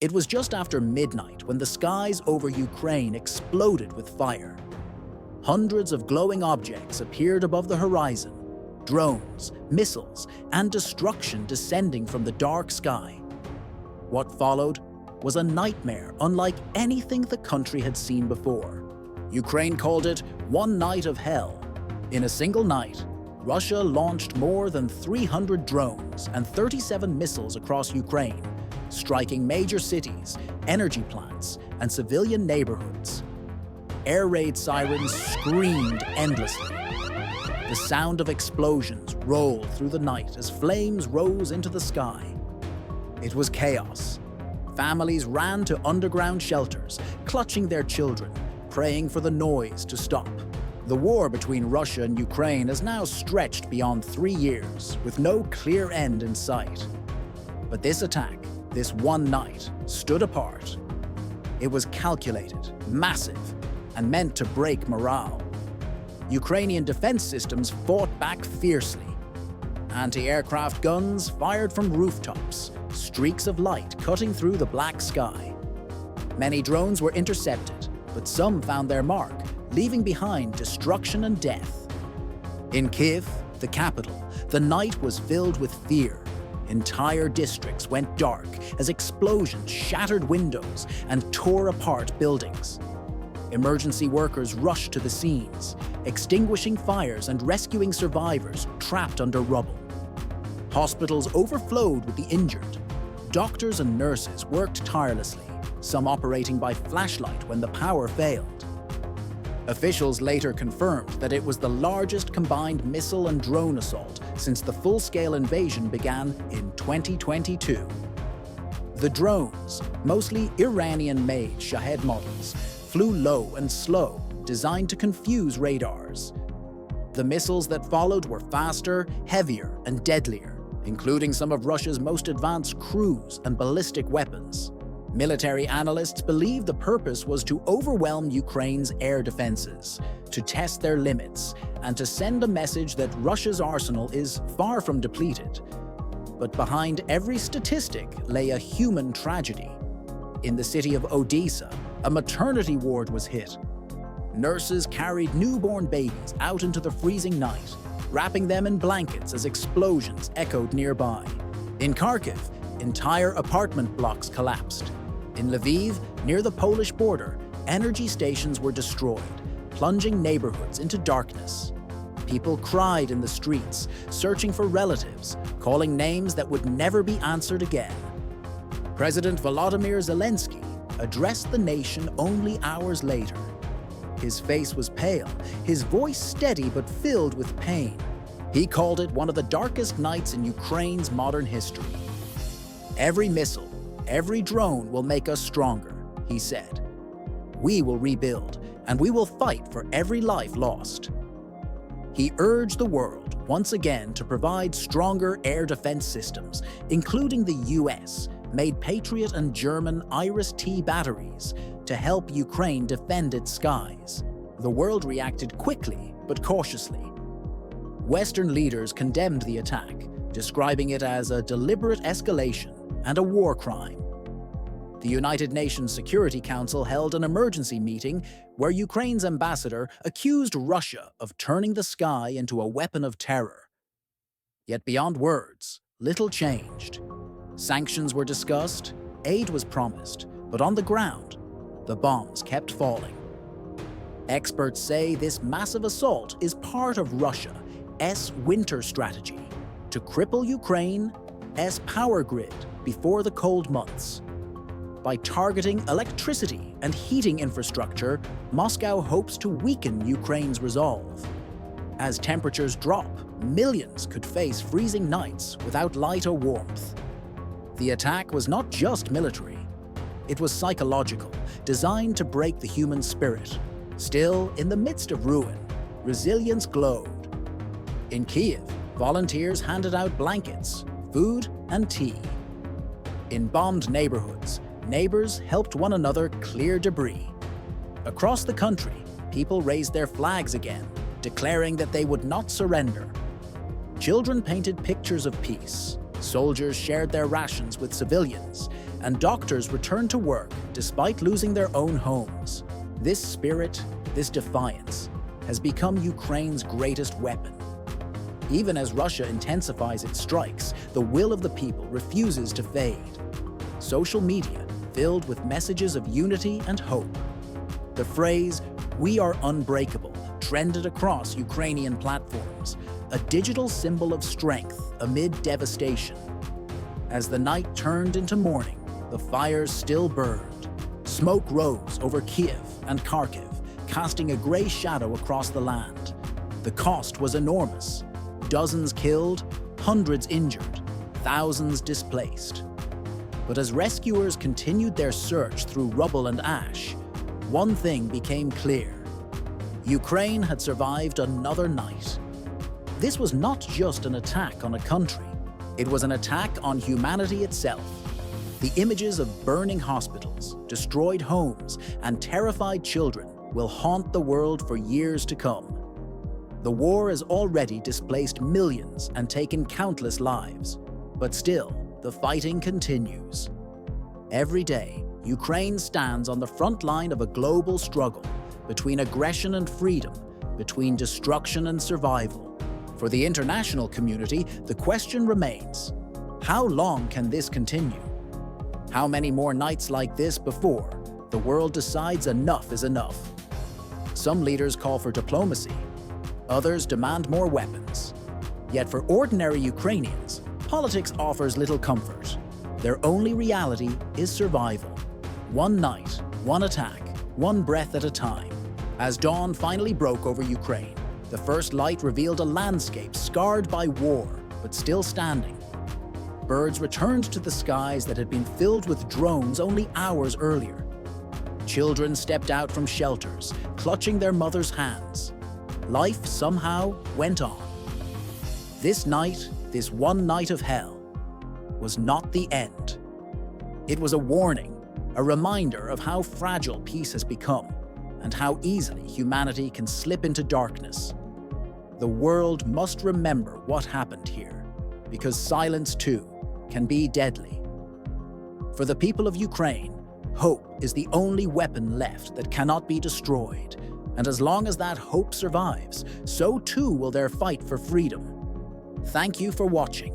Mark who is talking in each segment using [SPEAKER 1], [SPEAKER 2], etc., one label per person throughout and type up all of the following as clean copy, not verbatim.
[SPEAKER 1] It was just after midnight when the skies over Ukraine exploded with fire. Hundreds of glowing objects appeared above the horizon, drones, missiles, and destruction descending from the dark sky. What followed was a nightmare unlike anything the country had seen before. Ukraine called it one night of hell. In a single night, Russia launched more than 300 drones and 37 missiles across Ukraine, striking major cities, energy plants, and civilian neighborhoods. Air raid sirens screamed endlessly. The sound of explosions rolled through the night as flames rose into the sky. It was chaos. Families ran to underground shelters, clutching their children, praying for the noise to stop. The war between Russia and Ukraine has now stretched beyond 3 years, with no clear end in sight. But this attack, this one night, stood apart. It was calculated, massive, and meant to break morale. Ukrainian defense systems fought back fiercely. Anti-aircraft guns fired from rooftops, streaks of light cutting through the black sky. Many drones were intercepted, but some found their mark, leaving behind destruction and death. In Kyiv, the capital, the night was filled with fear. Entire districts went dark as explosions shattered windows and tore apart buildings. Emergency workers rushed to the scenes, extinguishing fires and rescuing survivors trapped under rubble. Hospitals overflowed with the injured. Doctors and nurses worked tirelessly, some operating by flashlight when the power failed. Officials later confirmed that it was the largest combined missile and drone assault since the full-scale invasion began in 2022. The drones, mostly Iranian-made Shahed models, flew low and slow, designed to confuse radars. The missiles that followed were faster, heavier, and deadlier, including some of Russia's most advanced cruise and ballistic weapons. Military analysts believe the purpose was to overwhelm Ukraine's air defenses, to test their limits, and to send a message that Russia's arsenal is far from depleted. But behind every statistic lay a human tragedy. In the city of Odessa, a maternity ward was hit. Nurses carried newborn babies out into the freezing night, wrapping them in blankets as explosions echoed nearby. In Kharkiv, entire apartment blocks collapsed. In Lviv, near the Polish border, energy stations were destroyed, plunging neighborhoods into darkness. People cried in the streets, searching for relatives, calling names that would never be answered again. President Volodymyr Zelensky addressed the nation only hours later. His face was pale, his voice steady but filled with pain. He called it one of the darkest nights in Ukraine's modern history. "Every missile, every drone will make us stronger," he said. "We will rebuild, and we will fight for every life lost." He urged the world once again to provide stronger air defense systems, including the US, made Patriot and German Iris-T batteries to help Ukraine defend its skies. The world reacted quickly but cautiously. Western leaders condemned the attack, describing it as a deliberate escalation and a war crime. The United Nations Security Council held an emergency meeting where Ukraine's ambassador accused Russia of turning the sky into a weapon of terror. Yet beyond words, little changed. Sanctions were discussed, aid was promised, but on the ground, the bombs kept falling. Experts say this massive assault is part of Russia's winter strategy to cripple Ukraine's power grid before the cold months. By targeting electricity and heating infrastructure, Moscow hopes to weaken Ukraine's resolve. As temperatures drop, millions could face freezing nights without light or warmth. The attack was not just military. It was psychological, designed to break the human spirit. Still, in the midst of ruin, resilience glowed. In Kyiv, volunteers handed out blankets, food, and tea. In bombed neighborhoods, neighbors helped one another clear debris. Across the country, people raised their flags again, declaring that they would not surrender. Children painted pictures of peace. Soldiers shared their rations with civilians, and doctors returned to work despite losing their own homes. This spirit, this defiance, has become Ukraine's greatest weapon. Even as Russia intensifies its strikes, the will of the people refuses to fade. Social media filled with messages of unity and hope. The phrase, "We are unbreakable," trended across Ukrainian platforms, a digital symbol of strength amid devastation. As the night turned into morning, the fires still burned. Smoke rose over Kiev and Kharkiv, casting a gray shadow across the land. The cost was enormous. Dozens killed, hundreds injured, thousands displaced. But as rescuers continued their search through rubble and ash, one thing became clear. Ukraine had survived another night. This was not just an attack on a country. It was an attack on humanity itself. The images of burning hospitals, destroyed homes, and terrified children will haunt the world for years to come. The war has already displaced millions and taken countless lives, but still, the fighting continues. Every day, Ukraine stands on the front line of a global struggle between aggression and freedom, between destruction and survival. For the international community, the question remains: how long can this continue? How many more nights like this before the world decides enough is enough? Some leaders call for diplomacy, others demand more weapons. Yet for ordinary Ukrainians, politics offers little comfort. Their only reality is survival. One night, one attack, one breath at a time. As dawn finally broke over Ukraine, the first light revealed a landscape scarred by war, but still standing. Birds returned to the skies that had been filled with drones only hours earlier. Children stepped out from shelters, clutching their mothers' hands. Life somehow went on. This night, this one night of hell, was not the end. It was a warning, a reminder of how fragile peace has become and how easily humanity can slip into darkness. The world must remember what happened here, because silence too can be deadly. For the people of Ukraine, hope is the only weapon left that cannot be destroyed, and as long as that hope survives, so too will their fight for freedom. Thank you for watching.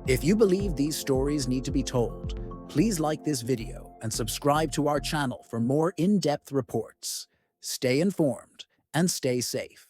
[SPEAKER 1] If you believe these stories need to be told, please like this video and subscribe to our channel for more in-depth reports. Stay informed and stay safe.